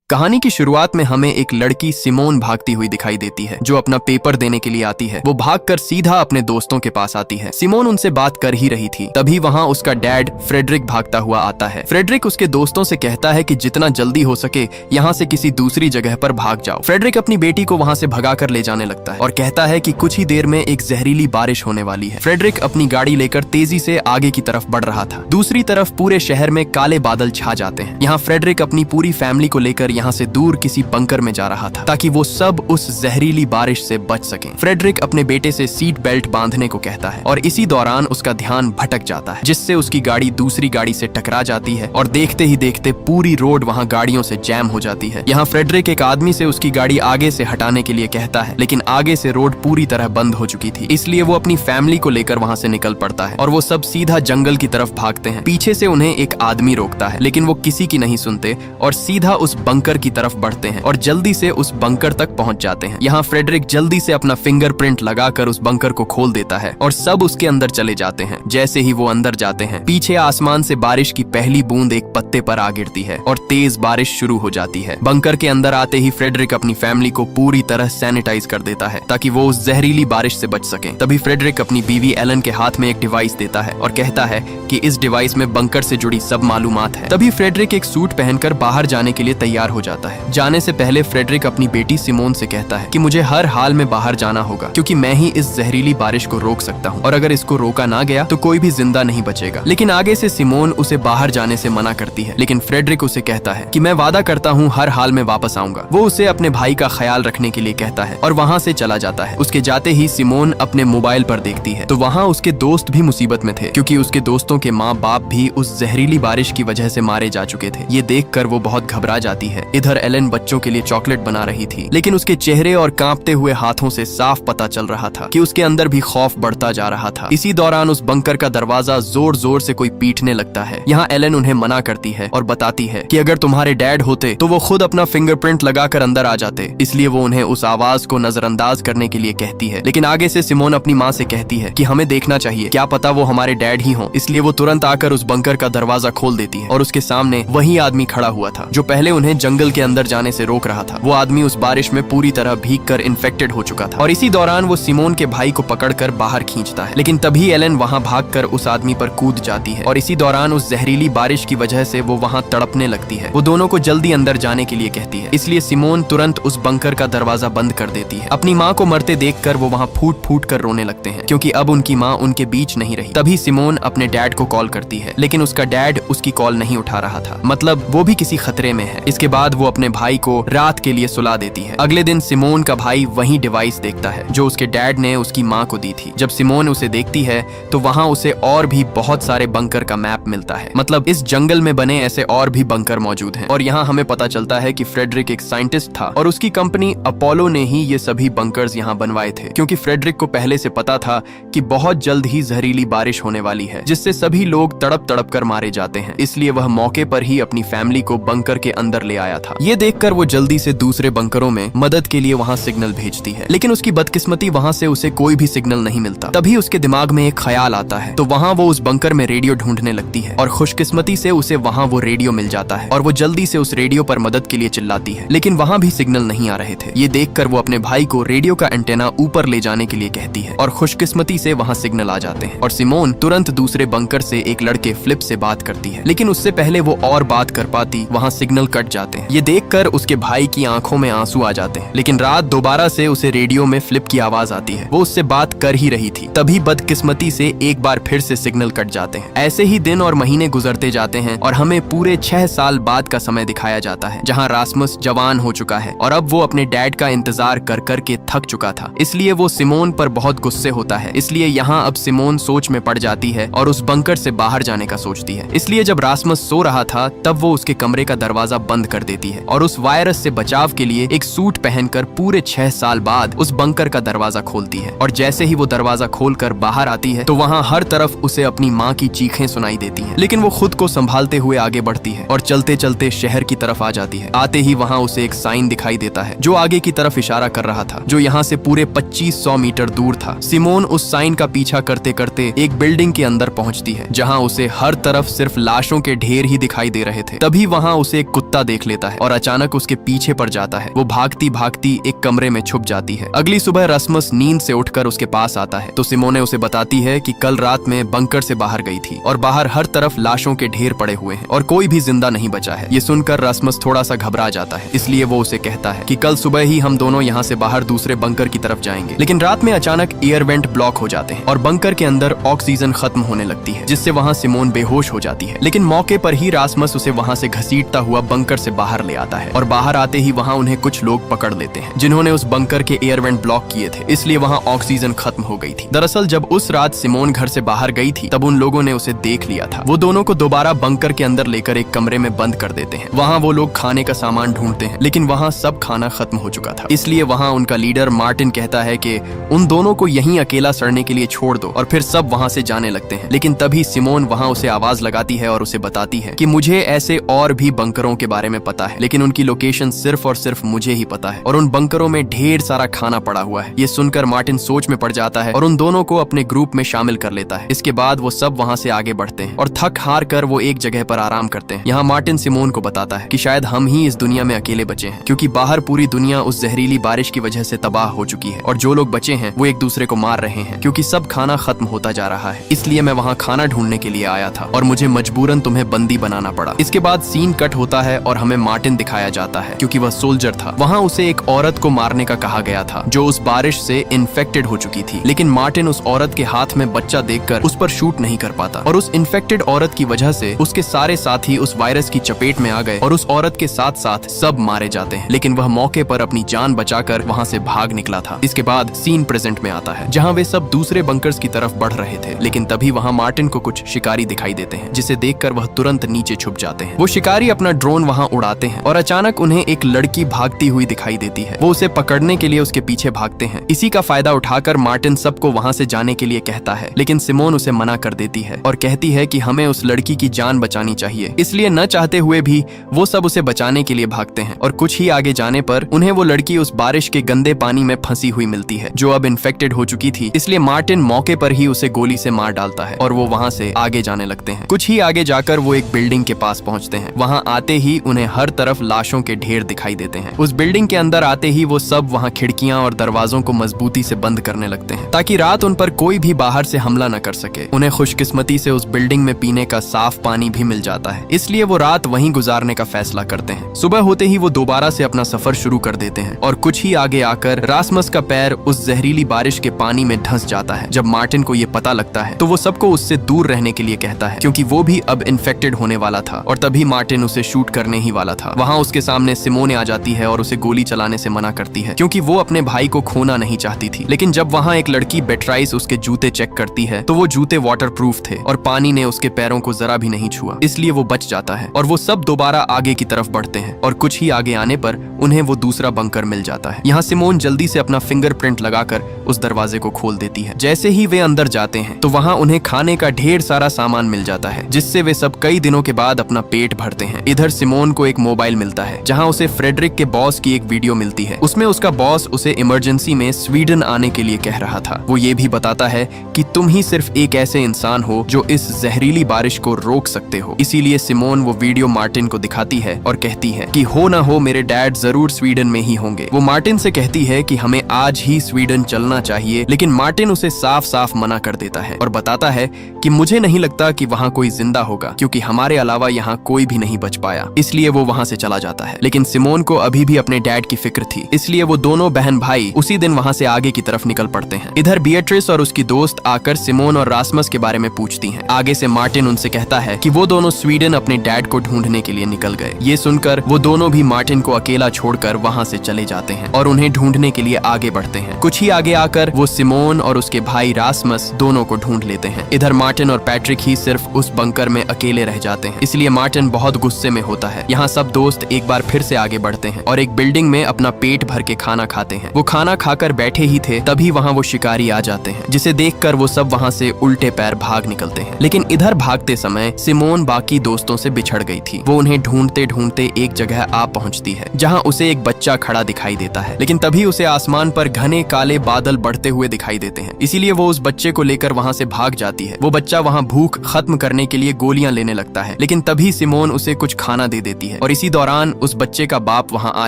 कहानी की शुरुआत में हमें एक लड़की सिमोन भागती हुई दिखाई देती है जो अपना पेपर देने के लिए आती है। वो भागकर सीधा अपने दोस्तों के पास आती है। सिमोन उनसे बात कर ही रही थी, तभी वहाँ उसका डैड फ्रेडरिक भागता हुआ आता है। फ्रेडरिक उसके दोस्तों से कहता है कि जितना जल्दी हो सके यहाँ से किसी दूसरी जगह पर भाग जाओ। फ्रेडरिक अपनी बेटी को वहाँ से भगाकर ले जाने लगता है और कहता है कि कुछ ही देर में एक जहरीली बारिश होने वाली है। फ्रेडरिक अपनी गाड़ी लेकर तेजी से आगे की तरफ बढ़ रहा था। दूसरी तरफ पूरे शहर में काले बादल छा जाते हैं। यहाँ फ्रेडरिक अपनी पूरी फैमिली को लेकर यहाँ से दूर किसी बंकर में जा रहा था ताकि वो सब उस जहरीली बारिश से बच सकें। फ्रेडरिक अपने बेटे से सीट बेल्ट बांधने को कहता है और इसी दौरान उसका ध्यान भटक जाता है, जिससे उसकी गाड़ी दूसरी गाड़ी से टकरा जाती है और देखते ही देखते पूरी रोड वहाँ गाड़ियों से जैम हो जाती है। यहाँ फ्रेडरिक एक आदमी से उसकी गाड़ी आगे से हटाने के लिए कहता है, लेकिन आगे से रोड पूरी तरह बंद हो चुकी थी, इसलिए वो अपनी फैमिली को लेकर वहाँ से निकल पड़ता है और वो सब सीधा जंगल की तरफ भागते हैं। पीछे से उन्हें एक आदमी रोकता है, लेकिन वो किसी की नहीं सुनते और सीधा उस बंकर की तरफ बढ़ते हैं और जल्दी से उस बंकर तक पहुंच जाते हैं। यहाँ फ्रेडरिक जल्दी से अपना फिंगरप्रिंट लगाकर उस बंकर को खोल देता है और सब उसके अंदर चले जाते हैं। जैसे ही वो अंदर जाते हैं, पीछे आसमान से बारिश की पहली बूंद एक पत्ते पर आ गिरती है और तेज बारिश शुरू हो जाती है। बंकर के अंदर आते ही फ्रेडरिक अपनी फैमिली को पूरी तरह सैनिटाइज कर देता है ताकि वो उस जहरीली बारिश से बच सके। तभी फ्रेडरिक अपनी बीवी एलन के हाथ में एक डिवाइस देता है और कहता है कि इस डिवाइस में बंकर से जुड़ी सब मालूमात है। तभी फ्रेडरिक एक सूट पहनकर बाहर जाने के लिए तैयार हो जाता है। जाने से पहले फ्रेडरिक अपनी बेटी सिमोन से कहता है कि मुझे हर हाल में बाहर जाना होगा क्योंकि मैं ही इस जहरीली बारिश को रोक सकता हूँ और अगर इसको रोका ना गया तो कोई भी जिंदा नहीं बचेगा। लेकिन आगे से सिमोन उसे बाहर जाने से मना करती है, लेकिन फ्रेडरिक उसे कहता है कि मैं वादा करता हूँ हर हाल में वापस आऊंगा। वो उसे अपने भाई का ख्याल रखने के लिए कहता है और वहाँ से चला जाता है। उसके जाते ही सिमोन अपने मोबाइल पर देखती है तो वहाँ उसके दोस्त भी मुसीबत में थे क्योंकि उसके दोस्तों के माँ बाप भी उस जहरीली बारिश की वजह से मारे जा चुके थे। ये देखकर वो बहुत घबरा जाती है। इधर एलन बच्चों के लिए चॉकलेट बना रही थी, लेकिन उसके चेहरे और कांपते हुए हाथों से साफ पता चल रहा था कि उसके अंदर भी खौफ बढ़ता जा रहा था। इसी दौरान उस बंकर का दरवाजा जोर जोर से कोई पीटने लगता है। यहाँ एलन उन्हें मना करती है और बताती है कि अगर तुम्हारे डैड होते तो वो खुद अपना फिंगरप्रिंट लगाकर अंदर आ जाते, इसलिए वो उन्हें उस आवाज को नजरअंदाज करने के लिए कहती है। लेकिन आगे से सिमोन अपनी माँ से कहती है कि हमें देखना चाहिए, क्या पता वो हमारे डैड ही हों। इसलिए वो तुरंत आकर उस बंकर का दरवाजा खोल देती है और उसके सामने वही आदमी खड़ा हुआ था जो पहले उन्हें जंगल के अंदर जाने से रोक रहा था। वो आदमी उस बारिश में पूरी तरह भीगकर इन्फेक्टेड हो चुका था और इसी दौरान वो सिमोन के भाई को पकड़कर बाहर खींचता है, लेकिन तभी एलन वहां भागकर उस आदमी पर कूद जाती है और इसी दौरान उस जहरीली बारिश की वजह से वो वहां तड़पने लगती है। वो दोनों को जल्दी अंदर जाने के लिए कहती है, इसलिए सिमोन तुरंत उस बंकर का दरवाजा बंद कर देती है। अपनी माँ को मरते देखकर वो वहां फूट फूट कर रोने लगते हैं क्योंकि अब उनकी माँ उनके बीच नहीं रही। तभी सिमोन अपने डैड को कॉल करती है, लेकिन उसका डैड उसकी कॉल नहीं उठा रहा था, मतलब वो भी किसी खतरे में है। इसके बाद वो अपने भाई को रात के लिए सुला देती है। अगले दिन सिमोन का भाई वही डिवाइस देखता है जो उसके डैड ने उसकी माँ को दी थी। जब सिमोन उसे देखती है तो वहाँ उसे और भी बहुत सारे बंकर का मैप मिलता है, मतलब इस जंगल में बने ऐसे और भी बंकर मौजूद हैं। और यहाँ हमें पता चलता है कि फ्रेडरिक एक साइंटिस्ट था और उसकी कंपनी अपोलो ने ही ये सभी बंकर्स यहाँ बनवाए थे, क्योंकि फ्रेडरिक को पहले से पता था कि बहुत जल्द ही जहरीली बारिश होने वाली है जिससे सभी लोग तड़प तड़प कर मारे जाते हैं। इसलिए वह मौके पर ही अपनी फैमिली को बंकर के अंदर ले आया था। ये देखकर वो जल्दी से दूसरे बंकरों में मदद के लिए वहाँ सिग्नल भेजती है, लेकिन उसकी बदकिस्मती वहाँ से उसे कोई भी सिग्नल नहीं मिलता। तभी उसके दिमाग में एक ख्याल आता है, तो वहाँ वो उस बंकर में रेडियो ढूंढने लगती है और खुशकिस्मती से उसे वहाँ वो रेडियो मिल जाता है और वो जल्दी से उस रेडियो पर मदद के लिए चिल्लाती है, लेकिन वहाँ भी सिग्नल नहीं आ रहे थे। ये देखकर वो अपने भाई को रेडियो का एंटेना ऊपर ले जाने के लिए कहती है और खुशकिस्मती से वहाँ सिग्नल आ जाते हैं और सिमोन तुरंत दूसरे बंकर से एक लड़के फ्लिप से बात करती है, लेकिन उससे पहले वो और बात कर पाती वहाँ सिग्नल कट जाते हैं। ये देखकर उसके भाई की आंखों में आंसू आ जाते हैं, लेकिन रात दोबारा से उसे रेडियो में फ्लिप की आवाज आती है। वो उससे बात कर ही रही थी, तभी बदकिस्मती से एक बार फिर से सिग्नल कट जाते हैं। ऐसे ही दिन और महीने गुजरते जाते हैं और हमें पूरे 6 साल बाद का समय दिखाया जाता है, जहाँ रास्मस जवान हो चुका है और अब वो अपने डैड का इंतजार कर कर के थक चुका था। इसलिए वो सिमोन पर बहुत गुस्से होता है। इसलिए यहाँ अब सिमोन सोच में पड़ जाती है और उस बंकर से बाहर जाने का सोचती है। इसलिए जब रास्मस सो रहा था तब वो उसके कमरे का दरवाजा बंद कर देती है और उस वायरस से बचाव के लिए एक सूट पहनकर पूरे 6 साल बाद उस बंकर का दरवाजा खोलती है। और जैसे ही वो दरवाजा खोलकर बाहर आती है तो वहाँ हर तरफ उसे अपनी माँ की चीखें सुनाई देती हैं, लेकिन वो खुद को संभालते हुए आगे बढ़ती है और चलते चलते शहर की तरफ आ जाती है। आते ही वहाँ उसे एक साइन दिखाई देता है जो आगे की तरफ इशारा कर रहा था, जो यहाँ से पूरे 2500 मीटर दूर था। सिमोन उस साइन का पीछा करते करते एक बिल्डिंग के अंदर पहुँचती है जहाँ उसे हर तरफ सिर्फ लाशों के ढेर ही दिखाई दे रहे थे। तभी वहाँ उसे एक कुत्ता देख लेता लेता है और अचानक उसके पीछे पड़ जाता है। वो भागती भागती एक कमरे में छुप जाती है। अगली सुबह रस्मस नींद से उठकर उसके पास आता है तो सिमोने उसे बताती है कि कल रात में बंकर से बाहर गई थी और बाहर हर तरफ लाशों के ढेर पड़े हुए हैं और कोई भी जिंदा नहीं बचा है। ये सुनकर रस्मस थोड़ा सा घबरा जाता है, इसलिए वो उसे कहता है कि कल सुबह ही हम दोनों यहाँ से बाहर दूसरे बंकर की तरफ जाएंगे। लेकिन रात में अचानक एयर वेंट ब्लॉक हो जाते हैं और बंकर के अंदर ऑक्सीजन खत्म होने लगती है, जिससे वहाँ सिमोन बेहोश हो जाती है। लेकिन मौके पर ही रास्मस उसे वहाँ से घसीटता हुआ बंकर से बाहर ले आता है और बाहर आते ही वहाँ उन्हें कुछ लोग पकड़ लेते हैं जिन्होंने उस बंकर के एयर वेंट ब्लॉक किए थे, इसलिए वहाँ ऑक्सीजन खत्म हो गई थी। दरअसल जब उस रात सिमोन घर से बाहर गई थी तब उन लोगों ने उसे देख लिया था। वो दोनों को दोबारा बंकर के अंदर लेकर एक कमरे में बंद कर देते हैं। वहाँ वो लोग खाने का सामान ढूंढते हैं, लेकिन वहाँ सब खाना खत्म हो चुका था। इसलिए वहाँ उनका लीडर मार्टिन कहता है कि उन दोनों को यहीं अकेला सड़ने के लिए छोड़ दो और फिर सब वहाँ से जाने लगते हैं। लेकिन तभी सिमोन वहाँ उसे आवाज लगाती है और उसे बताती है कि मुझे ऐसे और भी बंकरों के बारे में पता है, लेकिन उनकी लोकेशन सिर्फ और सिर्फ मुझे ही पता है और उन बंकरों में ढेर सारा खाना पड़ा हुआ है। ये सुनकर मार्टिन सोच में पड़ जाता है और उन दोनों को अपने ग्रुप में शामिल कर लेता है। इसके बाद वो सब वहाँ से आगे बढ़ते हैं और थक हार कर वो एक जगह पर आराम करते हैं। यहाँ मार्टिन सिमोन को बताता है कि शायद हम ही इस दुनिया में अकेले बचे हैं, क्योंकि बाहर पूरी दुनिया उस जहरीली बारिश की वजह से तबाह हो चुकी है और जो लोग बचे हैं वो एक दूसरे को मार रहे हैं क्योंकि सब खाना खत्म होता जा रहा है। इसलिए मैं वहाँ खाना ढूंढने के लिए आया था और मुझे मजबूरन तुम्हें बंदी बनाना पड़ा। इसके बाद सीन कट होता है और हमें मार्टिन दिखाया जाता है क्योंकि वह सोल्जर था। वहाँ उसे एक औरत को मारने का कहा गया था जो उस बारिश से इन्फेक्टेड हो चुकी थी, लेकिन मार्टिन उस औरत के हाथ में बच्चा देखकर उस पर शूट नहीं कर पाता और उस इन्फेक्टेड औरत की वजह से उसके सारे साथी उस वायरस की चपेट में आ गए और उस औरत के साथ साथ सब मारे जाते हैं। लेकिन वह मौके पर अपनी जान बचाकर वहाँ से भाग निकला था। इसके बाद सीन प्रेजेंट में आता है जहाँ वे सब दूसरे बंकर्स की तरफ बढ़ रहे थे, लेकिन तभी वहाँ मार्टिन को कुछ शिकारी दिखाई देते हैं जिसे देखकर वह तुरंत नीचे छुप जाते हैं। वो शिकारी अपना ड्रोन वहाँ उड़ाते हैं और अचानक उन्हें एक लड़की भागती हुई दिखाई देती है। वो उसे पकड़ने के लिए उसके पीछे भागते हैं। इसी का फायदा उठाकर मार्टिन सबको वहाँ से जाने के लिए कहता है, लेकिन सिमोन उसे मना कर देती है और कहती है कि हमें उस लड़की की जान बचानी चाहिए। इसलिए न चाहते हुए भी वो सब उसे बचाने के लिए भागते हैं और कुछ ही आगे जाने पर उन्हें वो लड़की उस बारिश के गंदे पानी में फंसी हुई मिलती है जो अब इन्फेक्टेड हो चुकी थी। इसलिए मार्टिन मौके पर ही उसे गोली से मार डालता है और वो वहाँ से आगे जाने लगते हैं। कुछ ही आगे जाकर वो एक बिल्डिंग के पास पहुँचते हैं। वहाँ आते ही उन्हें हर तरफ लाशों के ढेर दिखाई देते हैं। उस बिल्डिंग के अंदर आते ही वो सब वहाँ खिड़कियां और दरवाजों को मजबूती से बंद करने लगते हैं ताकि रात उन पर कोई भी बाहर से हमला न कर सके। उन्हें खुशकिस्मती से उस बिल्डिंग में पीने का साफ पानी भी मिल जाता है, इसलिए वो रात वहीं गुजारने का फैसला करते हैं। सुबह होते ही वो दोबारा से अपना सफर शुरू कर देते हैं और कुछ ही आगे आकर रास्मस का पैर उस जहरीली बारिश के पानी में धंस जाता है। जब मार्टिन को ये पता लगता है तो वो सबको उससे दूर रहने के लिए कहता है क्योंकि वो भी अब इन्फेक्टेड होने वाला था और तभी मार्टिन उसे शूट करने ही वाला था। वहाँ उसके सामने सिमोने आ जाती है और उसे गोली चलाने से मना करती है क्योंकि वो अपने भाई को खोना नहीं चाहती थी। लेकिन जब वहाँ एक लड़की बेट्राइस उसके जूते चेक करती है तो वो जूते वाटरप्रूफ थे और पानी ने उसके पैरों को जरा भी नहीं छुआ, इसलिए वो बच जाता है और वो सब दोबारा आगे की तरफ बढ़ते हैं और कुछ ही आगे आने पर उन्हें वो दूसरा बंकर मिल जाता है। यहाँ सिमोन जल्दी से अपना फिंगरप्रिंट लगाकर उस दरवाजे को खोल देती है। जैसे ही वे अंदर जाते हैं तो वहाँ उन्हें खाने का ढेर सारा सामान मिल जाता है जिससे वे सब कई दिनों के बाद अपना पेट भरते हैं। इधर सिमोन को एक मोबाइल मिलता है जहाँ उसे फ्रेडरिक के बॉस की एक वीडियो मिलती है। उसमें उसका बॉस उसे इमरजेंसी में स्वीडन आने के लिए कह रहा था। वो ये भी बताता है कि तुम ही सिर्फ एक ऐसे इंसान हो जो इस जहरीली बारिश को रोक सकते हो। इसीलिए सिमोन वो वीडियो मार्टिन को दिखाती है और कहती है कि हो ना हो मेरे डैड जरूर स्वीडन में ही होंगे। वो मार्टिन से कहती है कि हमें आज ही स्वीडन चलना चाहिए, लेकिन मार्टिन उसे साफ साफ मना कर देता है और बताता है कि मुझे नहीं लगता कि वहाँ कोई जिंदा होगा क्योंकि हमारे अलावा यहाँ कोई भी नहीं बच पाया। इसलिए वो वहाँ से चला जाता है। लेकिन सिमोन को अभी भी अपने डैड की फिक्र थी, इसलिए वो दोनों बहन भाई उसी दिन वहाँ से आगे की तरफ निकल पड़ते हैं। इधर बिएट्रिस और उसकी दोस्त आकर सिमोन और रास्मस के बारे में पूछती हैं। आगे से मार्टिन उनसे कहता है कि वो दोनों स्वीडन अपने डैड को ढूंढने के लिए निकल गए। ये सुनकर वो दोनों भी मार्टिन को अकेला छोड़कर वहाँ से चले जाते हैं और उन्हें ढूंढने के लिए आगे बढ़ते हैं। कुछ ही आगे आकर वो सिमोन और उसके भाई रास्मस दोनों को ढूंढ लेते हैं। इधर मार्टिन और पैट्रिक ही सिर्फ उस बंकर में अकेले रह जाते हैं, इसलिए मार्टिन बहुत गुस्से में होता है। यहाँ सब दोस्त एक बार फिर से आगे बढ़ते हैं और एक बिल्डिंग में अपना पेट भर के खाना खाते हैं। वो खाना खाकर बैठे ही थे तभी वहाँ वो शिकारी आ जाते हैं, जिसे देखकर वो सब वहाँ से उल्टे पैर भाग निकलते हैं। लेकिन इधर भागते समय सिमोन बाकी दोस्तों से बिछड़ गई थी। वो उन्हें ढूंढते ढूंढते एक जगह आ पहुँचती है जहाँ उसे एक बच्चा खड़ा दिखाई देता है। लेकिन तभी उसे आसमान पर घने काले बादल बढ़ते हुए दिखाई देते हैं, इसीलिए वो उस बच्चे को लेकर वहाँ से भाग जाती है। वो बच्चा वहाँ भूख खत्म करने के लिए गोलियां लेने लगता है, लेकिन तभी सिमोन उसे कुछ खाना दे देती है और इसी दौरान उस बच्चे का बाप वहाँ आ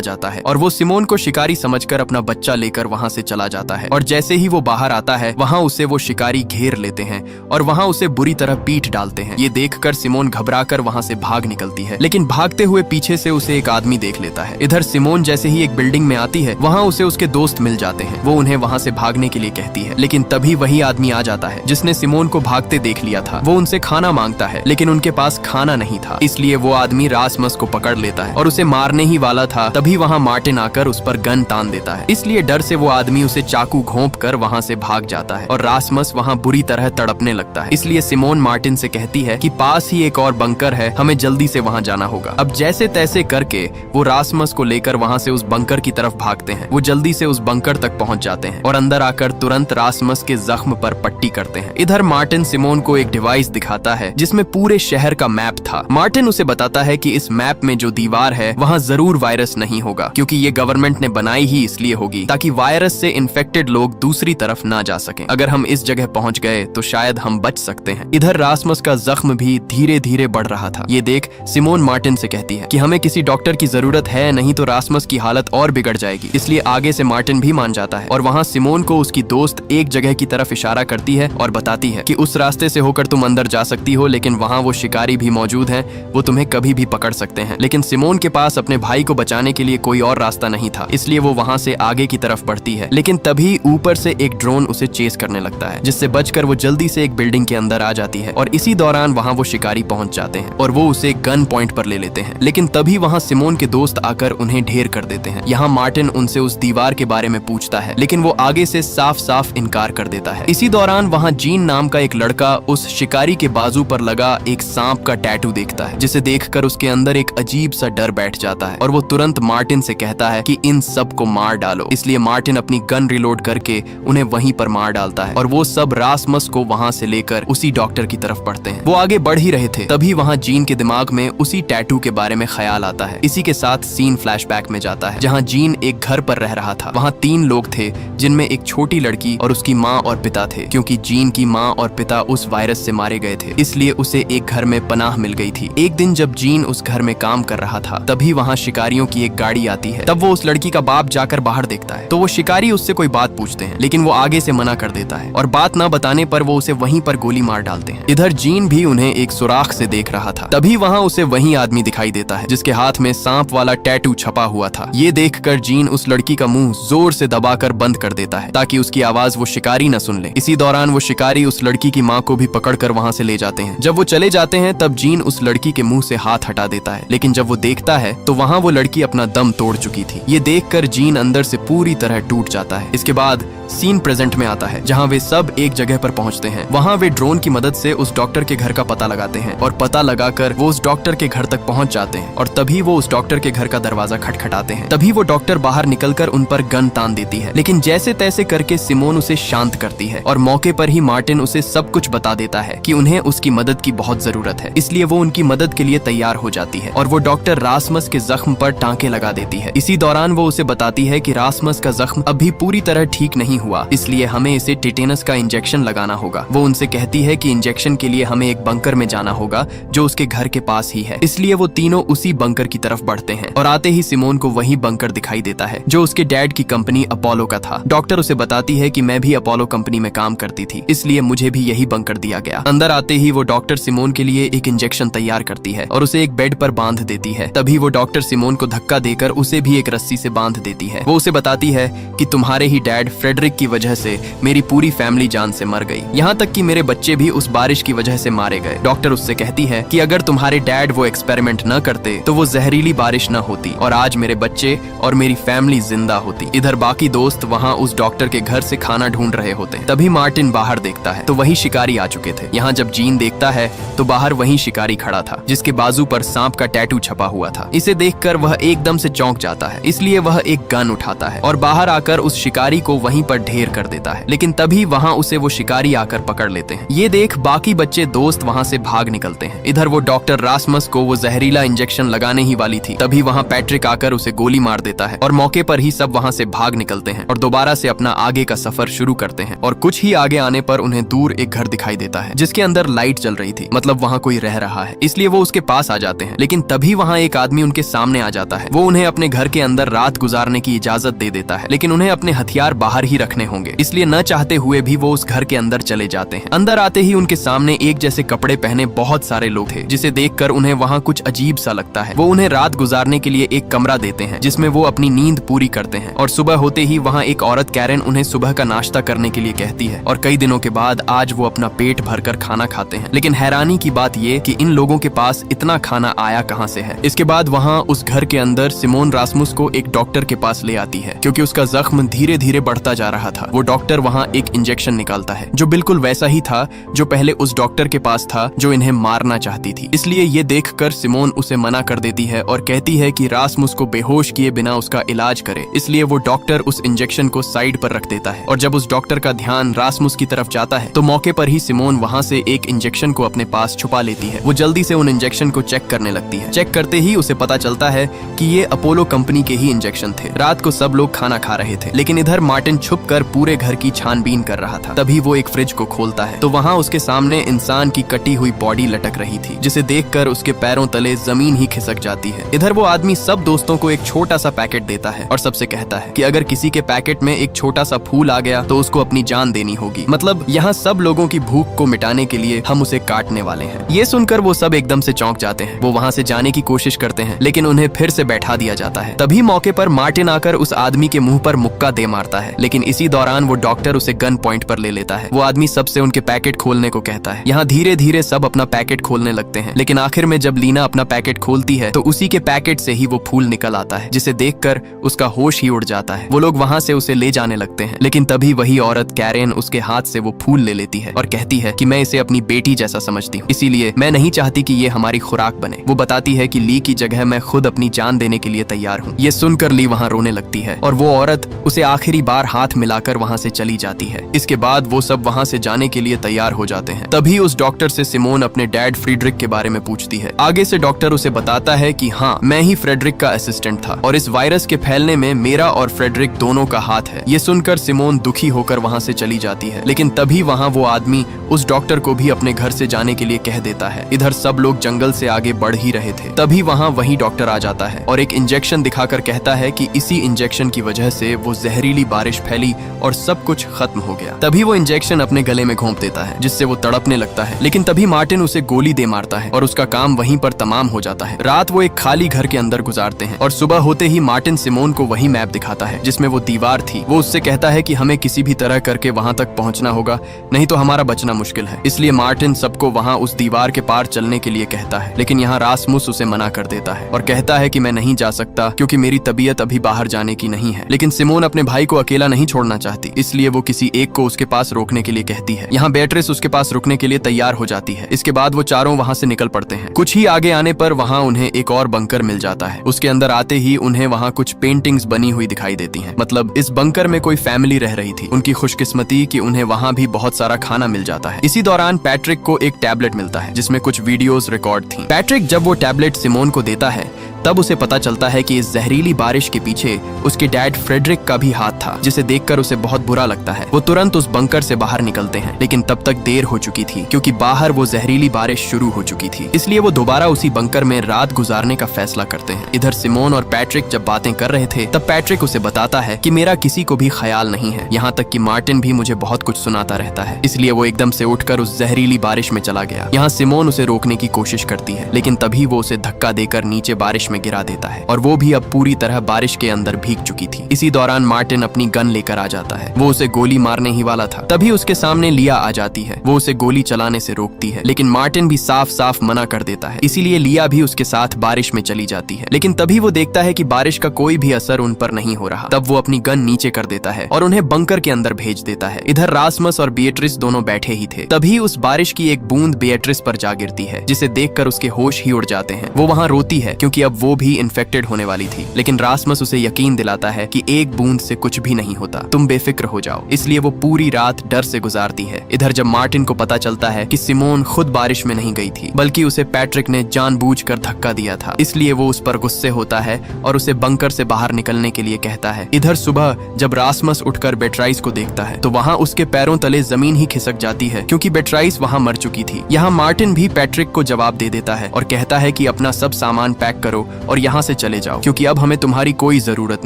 जाता है और वो सिमोन को शिकारी समझकर अपना बच्चा लेकर वहाँ से चला जाता है। और जैसे ही वो बाहर आता है वहाँ उसे वो शिकारी घेर लेते हैं और वहाँ उसे बुरी तरह पीट डालते हैं। ये देखकर सिमोन घबराकर वहाँ से भाग निकलती है, लेकिन भागते हुए पीछे से उसे एक आदमी देख लेता है। इधर सिमोन जैसे ही एक बिल्डिंग में आती है वहाँ उसे उसके दोस्त मिल जाते हैं। वो उन्हें वहाँ से भागने के लिए कहती है, लेकिन तभी वही आदमी आ जाता है जिसने सिमोन को भागते देख लिया था। वो उनसे खाना मांगता है, लेकिन उनके पास खाना नहीं था, इसलिए वो आदमी रासमस को पकड़ लेता है और उसे मारने ही वाला था। तभी वहाँ मार्टिन आकर उस पर गन तान देता है, इसलिए डर से वो आदमी उसे चाकू घोंप कर वहाँ से भाग जाता है और रासमस वहाँ बुरी तरह तड़पने लगता है। इसलिए सिमोन मार्टिन से कहती है कि पास ही एक और बंकर है, हमें जल्दी से वहाँ जाना होगा। अब जैसे तैसे करके वो रासमस को लेकर वहाँ से उस बंकर की तरफ भागते हैं। वो जल्दी से उस बंकर तक पहुँच जाते हैं और अंदर आकर तुरंत रासमस के जख्म पर पट्टी करते हैं। इधर मार्टिन सिमोन को एक डिवाइस दिखाता है जिसमें पूरे शहर का मैप था। मार्टिन उसे बताता है कि इस मैप में जो दीवार है वहाँ जरूर वायरस नहीं होगा, क्योंकि ये गवर्नमेंट ने बनाई ही इसलिए होगी ताकि वायरस से इन्फेक्टेड लोग दूसरी तरफ ना जा सकें। अगर हम इस जगह पहुँच गए तो शायद हम बच सकते हैं। इधर रासमस का जख्म भी धीरे धीरे बढ़ रहा था। ये देख सिमोन मार्टिन से कहती है कि हमें किसी डॉक्टर की जरूरत है, नहीं तो रासमस की हालत और बिगड़ जाएगी। इसलिए आगे से मार्टिन भी मान जाता है और वहाँ सिमोन को उसकी दोस्त एक जगह की तरफ इशारा करती है और बताती है कि उस रास्ते से होकर तुम अंदर जा सकती हो, लेकिन वहाँ वो शिकारी भी मौजूद हैं, वो तुम्हें कभी भी पकड़ सकते हैं। लेकिन सिमोन के पास अपने भाई को बचाने के लिए कोई और रास्ता नहीं था, इसलिए वो वहाँ से आगे की तरफ बढ़ती है। लेकिन तभी ऊपर से एक ड्रोन उसे चेस करने लगता है, जिससे बचकर वो जल्दी से एक बिल्डिंग के अंदर आ जाती है और इसी दौरान वहाँ वो शिकारी पहुंच जाते हैं और वो उसे गन पॉइंट पर ले लेते हैं। लेकिन तभी वहाँ सिमोन के दोस्त आकर उन्हें ढेर कर देते हैं। यहाँ मार्टिन उनसे उस दीवार के बारे में पूछता है, लेकिन वो आगे से साफ साफ इनकार कर देता है। इसी दौरान वहाँ जीन नाम का एक लड़का उस शिकारी के बाजू पर लगा एक सांप का टैटू देखता है, जिसे देखकर उसके अंदर एक अजीब सा डर बैठ जाता है और वो तुरंत मार्टिन से कहता है कि इन सब को मार डालो। इसलिए मार्टिन अपनी गन रिलोड करके उन्हें वहीं पर मार डालता है और वो सब रासमस को वहाँ से लेकर उसी डॉक्टर की तरफ बढ़ते हैं। वो आगे बढ़ ही रहे थे, तभी वहाँ जीन के दिमाग में उसी टैटू के बारे में ख्याल आता है। इसी के साथ सीन फ्लैशबैक में जाता है, जहाँ जीन एक घर पर रह रहा था। वहाँ 3 लोग थे, जिनमें एक छोटी लड़की और उसकी माँ और पिता थे। क्योंकि जीन की माँ और पिता उस वायरस से मारे गए थे, इसलिए उसे एक घर में पनाह मिल गई थी। एक दिन जब जीन उस घर में काम कर रहा था, तभी वहाँ शिकारियों की एक गाड़ी आती है। तब वो उस लड़की का बाप जाकर बाहर देखता है, तो वो शिकारी उससे कोई बात पूछते हैं, लेकिन वो आगे से मना कर देता है और बात ना बताने पर वो उसे वहीं पर गोली मार डालते हैं। इधर जीन भी उन्हें एक सुराख से देख रहा था। तभी वहाँ उसे वही आदमी दिखाई देता है जिसके हाथ में सांप वाला टैटू छपा हुआ था। ये देखकर जीन उस लड़की का मुंह जोर से दबाकर बंद कर देता है ताकि उसकी आवाज वो शिकारी न सुन ले। इसी दौरान वो शिकारी उस लड़की की माँ को भी पकड़कर वहाँ से ले जाते हैं। जब वो चले जाते हैं तब जीन उस लड़की के मुंह से हाथ हटा देता है, लेकिन जब वो देखता है तो वहाँ वो लड़की अपना दम तोड़ चुकी थी। ये देखकर जीन अंदर से पूरी तरह टूट जाता है। इसके बाद सीन प्रेजेंट में आता है, जहाँ वे सब एक जगह पर पहुँचते हैं। वहाँ वे ड्रोन की मदद से उस डॉक्टर के घर का पता लगाते हैं और पता लगाकर वो उस डॉक्टर के घर तक पहुँच जाते हैं और तभी वो उस डॉक्टर के घर का दरवाजा खटखटाते हैं। तभी वो डॉक्टर बाहर निकलकर उन पर गन तान देती है, लेकिन जैसे तैसे करके सिमोन उसे शांत करती है और मौके पर ही मार्टिन उसे सब कुछ बता देता है कि उन्हें उसकी मदद की बहुत जरूरत है। इसलिए वो उनकी मदद के लिए तैयार हो जाती है और वो डॉक्टर रासमस के जख्म पर टांके लगा देती है। इसी दौरान वो उसे बताती है कि रासमस का जख्म अभी पूरी तरह ठीक नहीं हुआ, इसलिए हमें इसे टेटेनस का इंजेक्शन लगाना होगा। वो उनसे कहती है कि इंजेक्शन के लिए हमें एक बंकर में जाना होगा जो उसके घर के पास ही है। इसलिए वो तीनों उसी बंकर की तरफ बढ़ते हैं और आते ही सिमोन को वही बंकर दिखाई देता है जो उसके डैड की कंपनी अपोलो का था। डॉक्टर उसे बताती है कि मैं भी अपोलो कंपनी में काम करती थी, इसलिए मुझे भी यही बंकर दिया गया। अंदर आते ही वो डॉक्टर सिमोन के लिए एक इंजेक्शन तैयार करती है और उसे एक बेड पर बांध देती है। तभी वो डॉक्टर सिमोन को धक्का देकर उसे भी एक रस्सी से बांध देती है। वो उसे बताती है कि तुम्हारे ही डैड फ्रेडरिक की वजह से मेरी पूरी फैमिली जान से मर गई, यहाँ तक कि मेरे बच्चे भी उस बारिश की वजह से मारे गए। डॉक्टर उससे कहती है कि अगर तुम्हारे डैड वो एक्सपेरिमेंट न करते तो वो जहरीली बारिश न होती और आज मेरे बच्चे और मेरी फैमिली जिंदा होती। इधर बाकी दोस्त वहाँ उस डॉक्टर के घर से खाना ढूंढ रहे होते। तभी मार्टिन बाहर देखता है तो वही शिकारी आ चुके थे। यहाँ जब जीन देखता है तो बाहर वही शिकारी खड़ा था जिसके बाजू पर सांप का टैटू छपा हुआ था। इसे देखकर वह एकदम से चौंक जाता है, इसलिए वह एक गन उठाता है और बाहर आकर उस शिकारी को वहीं पर ढेर कर देता है, लेकिन तभी वहाँ उसे वो शिकारी आकर पकड़ लेते हैं। ये देख बाकी बच्चे दोस्त वहाँ से भाग निकलते हैं। इधर वो डॉक्टर रासमस को वो जहरीला इंजेक्शन लगाने ही वाली थी, तभी वहाँ पैट्रिक आकर उसे गोली मार देता है और मौके पर ही सब वहाँ से भाग निकलते हैं और दोबारा से अपना आगे का सफर शुरू करते हैं। और कुछ ही आगे आने पर उन्हें दूर एक घर दिखाई देता है जिसके अंदर लाइट जल रही थी, मतलब वहाँ कोई रह रहा है, इसलिए वो उसके पास आ जाते हैं। लेकिन तभी वहाँ एक आदमी उनके सामने आ जाता है। वो उन्हें अपने घर के अंदर रात गुजारने की इजाजत दे देता है, लेकिन उन्हें अपने हथियार बाहर ही रखने होंगे, इसलिए न चाहते हुए भी वो उस घर के अंदर चले जाते हैं। अंदर आते ही उनके सामने एक जैसे कपड़े पहने बहुत सारे लोग थे, जिसे देखकर उन्हें वहाँ कुछ अजीब सा लगता है। वो उन्हें रात गुजारने के लिए एक कमरा देते हैं जिसमें वो अपनी नींद पूरी करते हैं। और सुबह होते ही वहाँ एक औरत कैरेन उन्हें सुबह का नाश्ता करने के लिए कहती है और कई दिनों के बाद आज वो अपना पेट भरकर खाना खाते हैं। लेकिन हैरानी की बात ये कि इन लोगों के पास इतना खाना आया कहाँ से है। इसके बाद वहाँ उस घर के अंदर सिमोन रासमुस को एक डॉक्टर के पास ले आती है, क्योंकि उसका जख्म धीरे धीरे बढ़ता जा रहा था। वो डॉक्टर वहाँ एक इंजेक्शन निकालता है जो बिल्कुल वैसा ही था जो पहले उस डॉक्टर के पास था जो इन्हें मारना चाहती थी। इसलिए ये देखकर सिमोन उसे मना कर देती है और कहती है कि रासमुस को बेहोश किए बिना उसका इलाज करे। इसलिए वो डॉक्टर उस इंजेक्शन को साइड पर रख देता है और जब उस डॉक्टर का ध्यान रासमुस की तरफ जाता है तो मौके पर ही सिमोन वहाँ से एक इंजेक्शन को अपने पास छुपा लेती है। वो जल्दी से उन इंजेक्शन को चेक करने लगती है। चेक करते ही उसे पता चलता है कि ये अपोलो कंपनी के ही इंजेक्शन थे। रात को सब लोग खाना खा रहे थे, लेकिन इधर मार्टिन छुपकर पूरे घर की छानबीन कर रहा था। तभी वो एक फ्रिज को खोलता है तो वहाँ उसके सामने इंसान की कटी हुई बॉडी लटक रही थी, जिसे देखकर उसके पैरों तले जमीन ही खिसक जाती है। इधर वो आदमी सब दोस्तों को एक छोटा सा पैकेट देता है और सबसे कहता है कि अगर किसी के पैकेट में एक छोटा सा फूल आ गया तो उसको अपनी जान देनी होगी, मतलब यहाँ सब लोगों की भूख को मिटाने के लिए हम उसे काटने वाले हैं। ये सुनकर वो सब एकदम से चौंक जाते हैं। वो वहाँ से जाने की कोशिश करते हैं, लेकिन उन्हें फिर से बैठा दिया जाता है। तभी मौके पर मार्टिन आकर उस आदमी के मुंह पर मुक्का दे मारता है, लेकिन इसी दौरान वो डॉक्टर उसे गन पॉइंट पर ले लेता है। वो आदमी सबसे उनके पैकेट खोलने को कहता है। यहाँ धीरे धीरे सब अपना पैकेट खोलने लगते हैं, लेकिन आखिर में जब लीना अपना पैकेट खोलती है तो उसी के पैकेट से ही वो फूल निकल आता है, जिसे देखकर उसका होश ही उड़ जाता है। वो लोग वहाँ से उसे ले जाने लगते हैं, लेकिन तभी वही औरत कैरेन उसके हाथ से वो फूल ले लेती है और कहती है कि मैं इसे अपनी बेटी जैसा समझती हूँ, इसीलिए मैं नहीं चाहती कि ये हमारी खुराक बने। वो बताती है कि ली की जगह मैं खुद अपनी जान देने के लिए तैयार हूँ। ये सुनकर ली वहाँ रोने लगती है और वो औरत उसे आखिरी बार हाथ मिलाकर वहाँ से चली जाती है। इसके बाद वो सब वहाँ से जाने के लिए तैयार हो जाते हैं। तभी उस डॉक्टर से सिमोन अपने डैड फ्रेडरिक के बारे में पूछती है। आगे से डॉक्टर उसे बताता है कि हाँ, मैं ही फ्रेडरिक का असिस्टेंट था और इस वायरस के फैलने में मेरा और फ्रेडरिक दोनों का हाथ है। ये सुनकर सिमोन दुखी होकर वहाँ से चली जाती है, लेकिन तभी वहाँ वो आदमी उस डॉक्टर को भी अपने घर से जाने के लिए कह देता है। इधर सब लोग जंगल से आगे बढ़ ही रहे थे, तभी वहाँ वही डॉक्टर आ जाता है और एक इंजेक्शन दिखाकर कहता है कि इसी इंजेक्शन की वजह से वो जहरीली बारिश फैली और सब कुछ खत्म हो गया। तभी वो इंजेक्शन अपने गले में घोंप देता है, जिससे वो तड़पने लगता है, लेकिन तभी मार्टिन उसे गोली दे मारता है और उसका काम वहीं पर तमाम हो जाता है। रात वो एक खाली घर के अंदर गुजारते हैं और सुबह होते ही मार्टिन सिमोन को वही मैप दिखाता है जिसमें वो दीवार थी। वो उससे कहता है कि हमें किसी भी तरह करके वहां तक पहुंचना होगा, नहीं तो हमारा बचना मुश्किल है। इसलिए मार्टिन सबको वहां उस दीवार के पार चलने के लिए कहता है, लेकिन यहाँ रासमुस उसे मना कर देता है और कहता है कि मैं नहीं जा सकता क्योंकि मेरी तबीयत अभी बाहर जाने की नहीं है। लेकिन सिमोन अपने भाई को अकेला नहीं छोड़ना चाहती, इसलिए वो किसी एक को उसके पास रोकने के लिए कहती है। यहाँ बेट्रिस उसके पास रुकने के लिए तैयार हो जाती है। इसके बाद वो चारों वहाँ से निकल पड़ते हैं। कुछ ही आगे आने पर वहाँ उन्हें एक और बंकर मिल जाता है। उसके अंदर आते ही उन्हें वहाँ कुछ पेंटिंग्स बनी हुई दिखाई देती हैं, मतलब इस बंकर में कोई फैमिली रह रही थी। उनकी खुशकिस्मती कि उन्हें वहाँ भी बहुत सारा खाना मिल जाता है। इसी दौरान पैट्रिक को एक टैबलेट मिलता है जिसमें कुछ वीडियोस रिकॉर्ड थी। पैट्रिक जब वो टैबलेट सिमोन को देता है तब उसे पता चलता है कि इस जहरीली बारिश के पीछे उसके डैड फ्रेडरिक का भी हाथ था, जिसे देखकर उसे बहुत बुरा लगता है। वो तुरंत उस बंकर से बाहर निकलते हैं, लेकिन तब तक देर हो चुकी थी क्योंकि बाहर वो जहरीली बारिश शुरू हो चुकी थी। इसलिए वो दोबारा उसी बंकर में रात गुजारने का फैसला करते हैं। इधर सिमोन और पैट्रिक जब बातें कर रहे थे तब पैट्रिक उसे बताता है कि मेरा किसी को भी ख्याल नहीं है, यहाँ तक कि मार्टिन भी मुझे बहुत कुछ सुनाता रहता है। इसलिए वो एकदम से उठकर उस जहरीली बारिश में चला गया। यहाँ सिमोन उसे रोकने की कोशिश करती है, लेकिन तभी वो उसे धक्का देकर नीचे बारिश में गिरा देता है और वो भी अब पूरी तरह बारिश के अंदर भीग चुकी थी। इसी दौरान मार्टिन अपनी गन लेकर आ जाता है। वो उसे गोली मारने ही वाला था, तभी उसके सामने लिया आ जाती है। वो उसे गोली चलाने से रोकती है, लेकिन मार्टिन भी साफ साफ मना कर देता है। इसीलिए लिया भी उसके साथ बारिश में चली जाती है, लेकिन तभी वो देखता है कि बारिश का कोई भी असर उन पर नहीं हो रहा। तब वो अपनी गन नीचे कर देता है और उन्हें बंकर के अंदर भेज देता है। इधर रासमस और बिएट्रिस दोनों बैठे ही थे। तभी उस बारिश की एक बूंद बिएट्रिस पर जा गिरती है, जिसे देखकर उसके होश ही उड़ जाते हैं। वो वहाँ रोती है क्योंकि अब वो भी इन्फेक्टेड होने वाली थी। लेकिन रासमस उसे यकीन दिलाता है कि एक बूंद से कुछ भी नहीं होता, तुम बेफिक्र हो जाओ। इसलिए वो पूरी रात डर से गुजारती है। इधर जब मार्टिन को पता चलता है कि सिमोन खुद बारिश में नहीं गई थी, बल्कि उसे पैट्रिक ने जानबूझकर धक्का दिया था, इसलिए वो उस पर गुस्से होता है और उसे बंकर से बाहर निकलने के लिए कहता है। इधर सुबह जब रासमस उठकर बेट्राइस को देखता है तो वहाँ उसके पैरों तले जमीन ही खिसक जाती है, क्योंकि बेट्राइस वहाँ मर चुकी थी। यहाँ मार्टिन भी पैट्रिक को जवाब दे देता है और कहता है कि अपना सब सामान पैक करो और यहाँ से चले जाओ, क्योंकि अब हमें तुम्हारी कोई जरूरत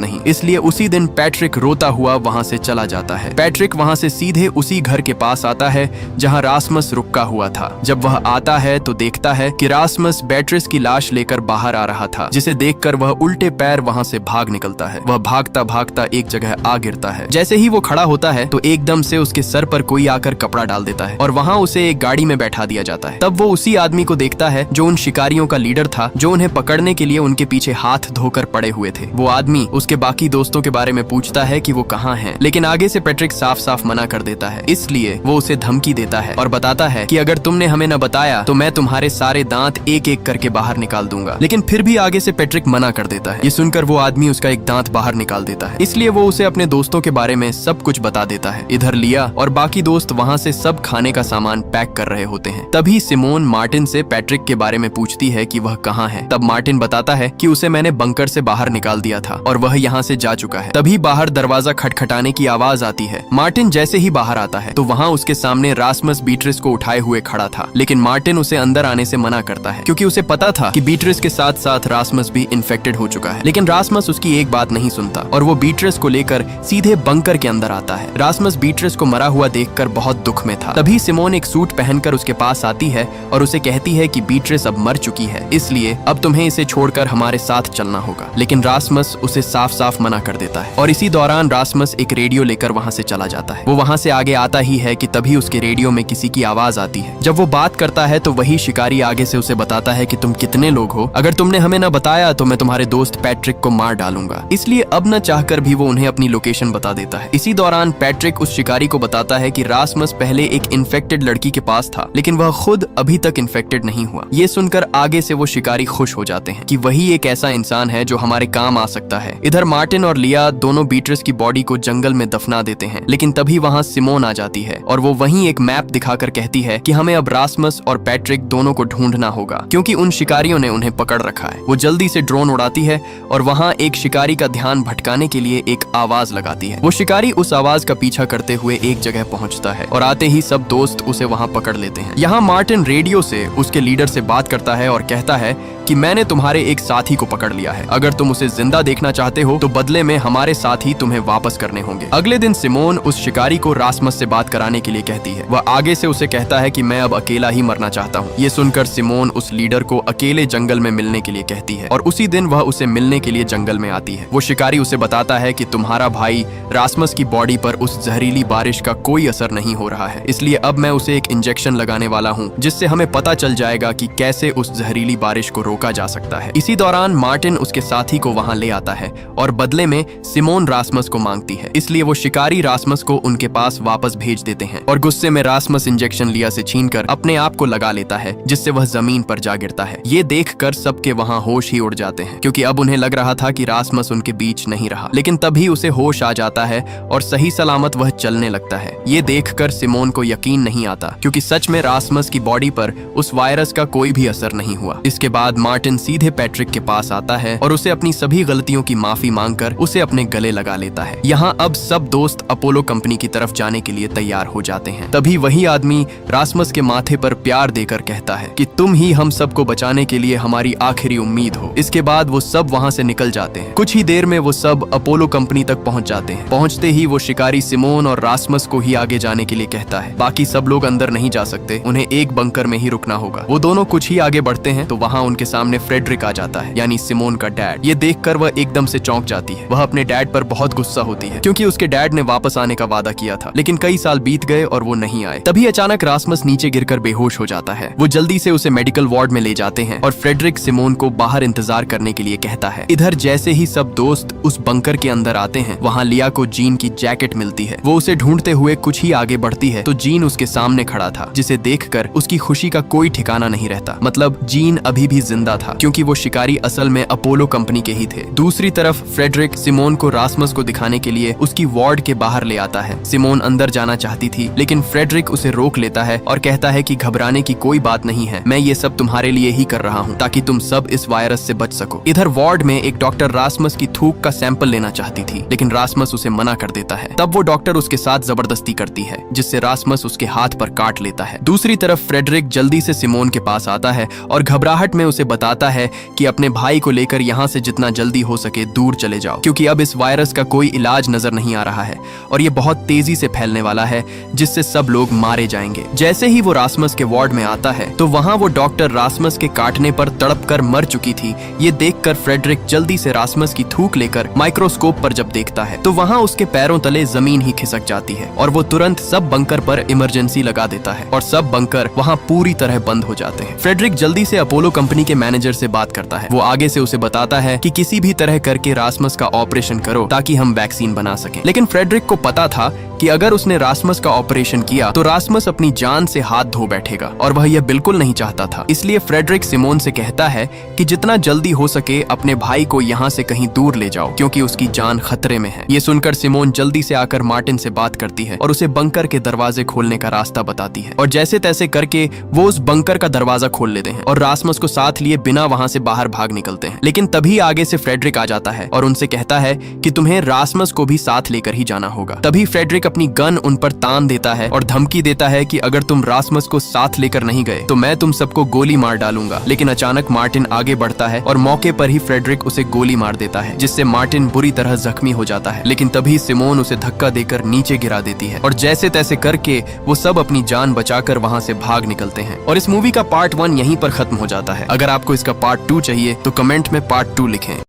नहीं। इसलिए उसी दिन पैट्रिक रोता हुआ वहाँ से चला जाता है। पैट्रिक वहाँ से सीधे उसी घर के पास आता है जहाँ रासमस रुका हुआ था। जब वह आता है तो देखता है कि रासमस बेट्रिस की लाश लेकर बाहर आ रहा था, जिसे देखकर वह उल्टे पैर वहाँ से भाग निकलता है। वह भागता भागता एक जगह आ गिरता है। जैसे ही वो खड़ा होता है तो एकदम से उसके सर पर कोई आकर कपड़ा डाल देता है और वहाँ उसे एक गाड़ी में बैठा दिया जाता है। तब वो उसी आदमी को देखता है जो उन शिकारियों का लीडर था, जो उन्हें पकड़ने के लिए उनके पीछे हाथ धोकर पड़े हुए थे। वो आदमी उसके बाकी दोस्तों के बारे में पूछता है कि वो कहाँ हैं, लेकिन आगे से पैट्रिक साफ साफ मना कर देता है। इसलिए वो उसे धमकी देता है और बताता है कि अगर तुमने हमें न बताया तो मैं तुम्हारे सारे दांत एक एक करके बाहर निकाल दूंगा। लेकिन फिर भी आगे से पैट्रिक मना कर देता है। ये सुनकर वो आदमी उसका एक दांत बाहर निकाल देता है। इसलिए वो उसे अपने दोस्तों के बारे में सब कुछ बता देता है। इधर लिया और बाकी दोस्त वहाँ से सब खाने का सामान पैक कर रहे होते हैं। तभी सिमोन मार्टिन से पैट्रिक के बारे में पूछती है कि वह कहाँ है। तब मार्टिन बताता है कि उसे मैंने बंकर से बाहर निकाल दिया था और वह यहाँ से जा चुका है। तभी बाहर दरवाजा खटखटाने की आवाज आती है। मार्टिन जैसे ही बाहर आता है तो वहाँ उसके सामने रासमस बीट्रिस को उठाए हुए खड़ा था, लेकिन मार्टिन उसे अंदर आने से मना करता है, क्योंकि उसे पता था कि बीट्रिस के साथ साथ रासमस भी इन्फेक्टेड हो चुका है। लेकिन रासमस उसकी एक बात नहीं सुनता और वो बीट्रिस को लेकर सीधे बंकर के अंदर आता है। रासमस बीट्रिस को मरा हुआ देखकर बहुत दुख में था। तभी सिमोन एक सूट पहनकर उसके पास आती है और उसे कहती है कि बीट्रिस अब मर चुकी है, इसलिए अब तुम्हें इसे छोड़कर हमारे साथ चलना होगा। लेकिन रासमस उसे साफ साफ मना कर देता है और इसी दौरान रासमस एक रेडियो लेकर वहाँ से चला जाता है। वो वहाँ से आगे आता ही है कि तभी उसके रेडियो में किसी की आवाज आती है। जब वो बात करता है तो वही शिकारी आगे से उसे बताता है कि तुम कितने लोग हो, अगर तुमने हमें न बताया तो मैं तुम्हारे दोस्त पैट्रिक को मार डालूंगा। इसलिए अब न चाहकर भी वो उन्हें अपनी लोकेशन बता देता है। इसी दौरान पैट्रिक उस शिकारी को बताता है कि रासमस पहले एक इन्फेक्टेड लड़की के पास था, लेकिन वह खुद अभी तक इन्फेक्टेड नहीं हुआ। ये सुनकर आगे से वो शिकारी खुश हो जाते हैं कि वही एक ऐसा इंसान है जो हमारे काम आ सकता है। इधर मार्टिन और लिया दोनों बीट्रिस की बॉडी को जंगल में दफना देते हैं, लेकिन तभी वहाँ सिमोन आ जाती है और वो वहीं एक मैप दिखाकर कहती है कि हमें अब रासमस और पैट्रिक दोनों को ढूंढना होगा, क्योंकि उन शिकारियों ने उन्हें पकड़ रखा है। वो जल्दी से ड्रोन उड़ाती है और वहाँ एक शिकारी का ध्यान भटकाने के लिए एक आवाज लगाती है। वो शिकारी उस आवाज का पीछा करते हुए एक जगह पहुंचता है और आते ही सब दोस्त उसे वहाँ पकड़ लेते हैं। यहाँ मार्टिन रेडियो से उसके लीडर से बात करता है और कहता है कि मैंने तुम्हारे एक साथी को पकड़ लिया है, अगर तुम उसे जिंदा देखना चाहते हो तो बदले में हमारे साथी तुम्हें वापस करने होंगे। अगले दिन सिमोन उस शिकारी को रासमस से बात कराने के लिए कहती है। वह आगे से उसे कहता है कि मैं अब अकेला ही मरना चाहता हूँ। ये सुनकर सिमोन उस लीडर को अकेले जंगल में मिलने के लिए कहती है और उसी दिन वह उसे मिलने के लिए जंगल में आती है। वो शिकारी उसे बताता है कि तुम्हारा भाई रासमस की बॉडी पर उस जहरीली बारिश का कोई असर नहीं हो रहा है, इसलिए अब मैं उसे एक इंजेक्शन लगाने वाला हूँ, जिससे हमें पता चल जाएगा कि कैसे उस जहरीली बारिश को रोका जा सकता है। इसी दौरान मार्टिन उसके साथी को वहां ले आता है और बदले में सिमोन रासमस को मांगती है, इसलिए वो शिकारी रासमस को उनके पास वापस भेज देते हैं और गुस्से में रासमस इंजेक्शन लिया से छीनकर अपने आप को लगा लेता है, जिससे वह जमीन पर जा गिरता है। ये देखकर सबके वहां होश ही उड़ जाते हैं, क्योंकि अब उन्हें लग रहा था कि रासमस उनके बीच नहीं रहा। लेकिन तभी उसे होश आ जाता है और सही सलामत वह चलने लगता है। ये देखकर सिमोन को यकीन नहीं आता, क्योंकि सच में रासमस की बॉडी पर उस वायरस का कोई भी असर नहीं हुआ। इसके बाद मार्टिन सीधे पैट्रिक के पास आता है और उसे अपनी सभी गलतियों की माफी मांगकर उसे अपने गले लगा लेता है। यहाँ अब सब दोस्त अपोलो कंपनी की तरफ जाने के लिए तैयार हो जाते हैं। तभी वही आदमी रासमस के माथे पर प्यार देकर कहता है कि तुम ही हम सबको बचाने के लिए हमारी आखिरी उम्मीद हो। इसके बाद वो सब वहाँ से निकल जाते हैं। कुछ ही देर में वो सब अपोलो कंपनी तक पहुँच जाते हैं। पहुँचते ही वो शिकारी सिमोन और रासमस को ही आगे जाने के लिए कहता है। बाकी सब लोग अंदर नहीं जा सकते, उन्हें एक बंकर में ही रुकना होगा। वो दोनों कुछ ही आगे बढ़ते हैं तो वहाँ उनके सामने फ्रेडरिक आ जाता है, यानी सिमोन का डैड। ये देखकर वह एकदम से चौंक जाती है। वह अपने डैड पर बहुत गुस्सा होती है, क्योंकि उसके डैड ने वापस आने का वादा किया था, लेकिन कई साल बीत गए और वो नहीं आए। तभी अचानक रासमस नीचे गिरकर बेहोश हो जाता है। वो जल्दी से उसे मेडिकल वार्ड में ले जाते हैं और फ्रेडरिक सिमोन को बाहर इंतजार करने के लिए कहता है। इधर जैसे ही सब दोस्त उस बंकर के अंदर आते हैं, वहाँ लिया को जीन की जैकेट मिलती है। वो उसे ढूंढते हुए कुछ ही आगे बढ़ती है तो जीन उसके सामने खड़ा था, जिसे देखकर उसकी खुशी का कोई ठिकाना नहीं रहता। मतलब जीन अभी भी जिंदा शर्मिंदा था क्योंकि वो शिकारी असल में अपोलो कंपनी के ही थे। दूसरी तरफ फ्रेडरिक सिमोन को रासमस को दिखाने के लिए उसकी वार्ड के बाहर ले आता है। सिमोन अंदर जाना चाहती थी लेकिन फ्रेडरिक उसे रोक लेता है और कहता है कि घबराने की कोई बात नहीं है, मैं ये सब तुम्हारे लिए ही कर रहा हूँ ताकि तुम सब इस वायरस से बच सको। इधर वार्ड में एक डॉक्टर रासमस की थूक का सैंपल लेना चाहती थी लेकिन रासमस उसे मना कर देता है। तब वो डॉक्टर उसके साथ जबरदस्ती करती है जिससे रासमस उसके हाथ पर काट लेता है। दूसरी तरफ फ्रेडरिक जल्दी से सिमोन के पास आता है और घबराहट में उसे बताता है कि अपने भाई को लेकर यहाँ से जितना जल्दी हो सके दूर चले जाओ क्योंकि अब इस वायरस का कोई इलाज नजर नहीं आ रहा है और ये बहुत तेजी से फैलने वाला है जिससे सब लोग मारे जाएंगे। जैसे ही वो रासमस के वार्ड में आता है तो वहाँ वो डॉक्टर रासमस के काटने पर तड़प कर मर चुकी थी। ये देखकर फ्रेडरिक जल्दी से रासमस की थूक लेकर माइक्रोस्कोप पर जब देखता है तो वहाँ उसके पैरों तले जमीन ही खिसक जाती है और वो तुरंत सब बंकर पर इमरजेंसी लगा देता है और सब बंकर वहाँ पूरी तरह बंद हो जाते हैं। फ्रेडरिक जल्दी से अपोलो कंपनी के मैनेजर से बात करता है। वो आगे से उसे बताता है कि किसी भी तरह करके रासमस का ऑपरेशन करो ताकि हम वैक्सीन बना सकें। लेकिन फ्रेडरिक को पता था कि अगर उसने रासमस का ऑपरेशन किया तो रासमस अपनी जान से हाथ धो बैठेगा और वह यह बिल्कुल नहीं चाहता था। इसलिए फ्रेडरिक सिमोन से कहता है कि जितना जल्दी हो सके अपने भाई को यहाँ से कहीं दूर ले जाओ क्योंकि उसकी जान खतरे में है। ये सुनकर सिमोन जल्दी से आकर मार्टिन से बात करती है और उसे बंकर के दरवाजे खोलने का रास्ता बताती है और जैसे तैसे करके वो उस बंकर का दरवाजा खोल लेते हैं और रासमस को साथ लिए बिना वहां से बाहर भाग निकलते हैं। लेकिन तभी आगे से फ्रेडरिक आ जाता है और उनसे कहता है कि तुम्हें रासमस को भी साथ लेकर ही जाना होगा। तभी फ्रेडरिक अपनी गन उन पर तान देता है और धमकी देता है कि अगर तुम रासमस को साथ लेकर नहीं गए तो मैं तुम सबको गोली मार डालूंगा। लेकिन अचानक मार्टिन आगे बढ़ता है और मौके पर ही फ्रेडरिक उसे गोली मार देता है जिससे मार्टिन बुरी तरह जख्मी हो जाता है। लेकिन तभी सिमोन उसे धक्का देकर नीचे गिरा देती है और जैसे तैसे करके वो सब अपनी जान बचाकर वहां से भाग निकलते हैं। और इस मूवी का पार्ट 1 यहीं पर खत्म हो जाता है। अगर आपको इसका पार्ट 2 चाहिए तो कमेंट में पार्ट 2 लिखें।